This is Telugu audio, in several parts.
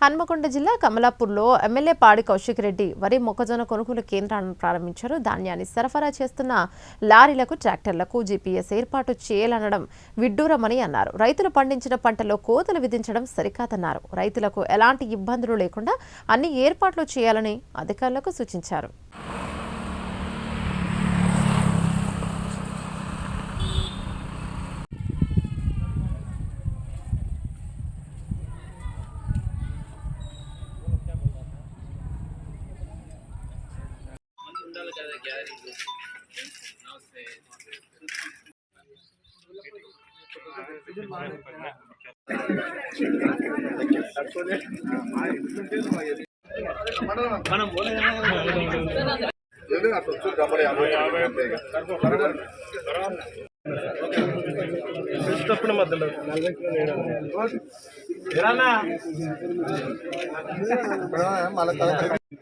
హన్మకొండ జిల్లా కమలాపూర్లో ఎమ్మెల్యే పాడి కౌశిక్ రెడ్డి వరి మొక్కజొన్న కొనుగోలు కేంద్రాలను ప్రారంభించారు. ధాన్యాన్ని సరఫరా చేస్తున్న లారీలకు ట్రాక్టర్లకు జీపీఎస్ ఏర్పాటు చేయాలనడం విడ్డూరమని అన్నారు. రైతులు పండించిన పంటలో కోతలు విధించడం సరికాదన్నారు. రైతులకు ఎలాంటి ఇబ్బందులు లేకుండా అన్ని ఏర్పాట్లు చేయాలని అధికారులకు సూచించారు.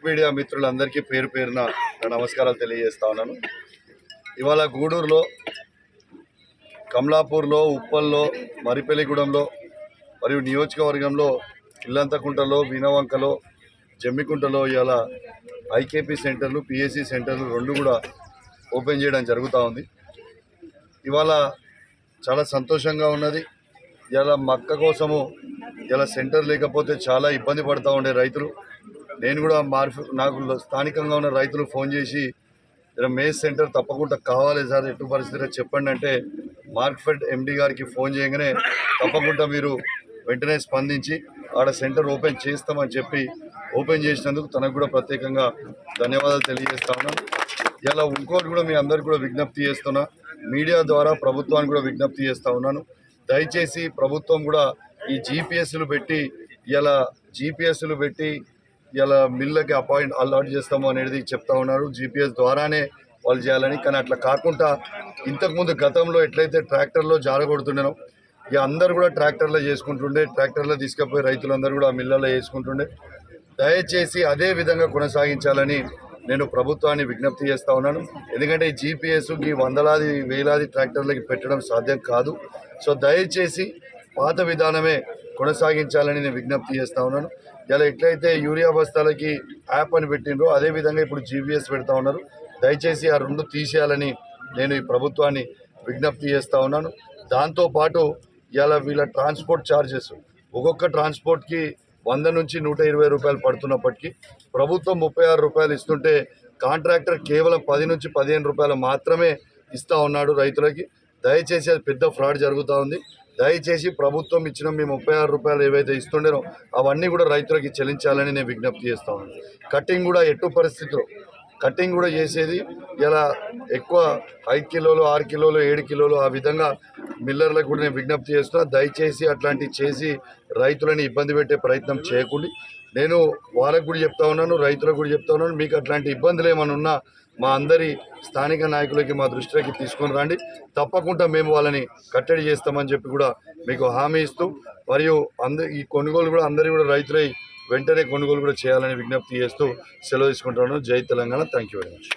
మీడియా మిత్రులందరికీ పేరు పేరున నమస్కారాలు తెలియజేస్తా ఉన్నాను. ఇవాళ గూడూరులో, కమలాపూర్లో, ఉప్పల్లో, మరిపెల్లిగూడెంలో మరియు నియోజకవర్గంలో ఇల్లంతకుంటలో, వీణవంకలో, జమ్మికుంటలో ఇవాళ ఐకేపీ సెంటర్లు, పిఎస్సి సెంటర్లు రెండు కూడా ఓపెన్ చేయడం జరుగుతూ ఉంది. ఇవాళ చాలా సంతోషంగా ఉన్నది. ఇలా మక్క కోసము ఇలా సెంటర్ లేకపోతే చాలా ఇబ్బంది పడుతూ ఉండే రైతులు. నేను కూడా నాకు స్థానికంగా ఉన్న రైతులు ఫోన్ చేసి ఇలా మేజ్ సెంటర్ తప్పకుండా కావాలి సార్, ఎటు పరిస్థితిలో చెప్పండి అంటే మార్క్ఫెడ్ ఎండి గారికి ఫోన్ చేయగానే తప్పకుండా మీరు వెంటనే స్పందించి ఆడ సెంటర్ ఓపెన్ చేస్తామని చెప్పి ఓపెన్ చేసినందుకు తనకు కూడా ప్రత్యేకంగా ధన్యవాదాలు తెలియజేస్తా ఉన్నాను. ఇలా ఇంకోటి కూడా మీ అందరికీ కూడా విజ్ఞప్తి చేస్తున్నా, మీడియా ద్వారా ప్రభుత్వానికి కూడా విజ్ఞప్తి చేస్తూ ఉన్నాను. దయచేసి ప్రభుత్వం కూడా ఈ జీపీఎస్లు పెట్టి ఇలా మిల్లకి అలాట్ చేస్తాము అనేది చెప్తా ఉన్నారు. జీపీఎస్ ద్వారానే వాళ్ళు చేయాలని. కానీ అట్లా కాకుండా ఇంతకుముందు గతంలో ఎట్లయితే ట్రాక్టర్లో జారగొడుతుండేనో ఇక అందరూ కూడా ట్రాక్టర్లో చేసుకుంటుండే, ట్రాక్టర్లో తీసుకుపోయి రైతులందరూ కూడా మిల్లల్లో వేసుకుంటుండే. దయచేసి అదే విధంగా కొనసాగించాలని నేను ప్రభుత్వాన్ని విజ్ఞప్తి చేస్తూ ఉన్నాను. ఎందుకంటే ఈ జీపీఎస్ ఈ వందలాది వేలాది ట్రాక్టర్లకి పెట్టడం సాధ్యం కాదు. సో దయచేసి పాత విధానమే కొనసాగించాలని నేను విజ్ఞప్తి చేస్తూ ఉన్నాను. ఇలా ఎట్లయితే యూరియా బస్తాలకి యాప్ అని పెట్టిండ్రో అదేవిధంగా ఇప్పుడు జీపీఎస్ పెడతా ఉన్నారు. దయచేసి ఆ రెండు తీసేయాలని నేను ఈ ప్రభుత్వాన్ని విజ్ఞప్తి చేస్తూ ఉన్నాను. దాంతోపాటు ఇలా వీళ్ళ ట్రాన్స్పోర్ట్ ఛార్జెస్ ఒక్కొక్క ట్రాన్స్పోర్ట్కి 100 నుంచి 120 రూపాయలు పడుతున్నప్పటికీ ప్రభుత్వం 36 రూపాయలు ఇస్తుంటే కాంట్రాక్టర్ కేవలం 10 నుంచి 15 రూపాయలు మాత్రమే ఇస్తూ ఉన్నాడు రైతులకి. దయచేసి అది పెద్ద ఫ్రాడ్ జరుగుతూ ఉంది. దయచేసి ప్రభుత్వం ఇచ్చిన మీ 36 రూపాయలు ఏవైతే ఇస్తుండేనో అవన్నీ కూడా రైతులకి చెల్లించాలని నేను విజ్ఞప్తి చేస్తా ఉన్నాను. కటింగ్ కూడా ఎటు పరిస్థితిలో కటింగ్ కూడా చేసేది ఇలా ఎక్కువ 5 కిలోలు 6 కిలోలు 7 కిలోలు ఆ విధంగా మిల్లర్లకు కూడా నేను విజ్ఞప్తి చేస్తున్నా. దయచేసి అట్లాంటివి చేసి రైతులని ఇబ్బంది పెట్టే ప్రయత్నం చేయకండి. నేను వాళ్ళకు కూడా చెప్తా ఉన్నాను, రైతులకు కూడా చెప్తా ఉన్నాను, మీకు అట్లాంటి ఇబ్బందులు ఏమైనా ఉన్నా మా అందరి స్థానిక నాయకులకి మా దృష్టిలోకి తీసుకొని రండి. తప్పకుండా మేము వాళ్ళని కట్టడి చేస్తామని చెప్పి కూడా మీకు హామీ ఇస్తూ, మరియు ఈ కొనుగోలు కూడా అందరూ కూడా రైతులై వెంటనే కొనుగోలు కూడా చేయాలని విజ్ఞప్తి చేస్తూ సెలవు తీసుకుంటున్నాను. జై Telangana. Thank you very much.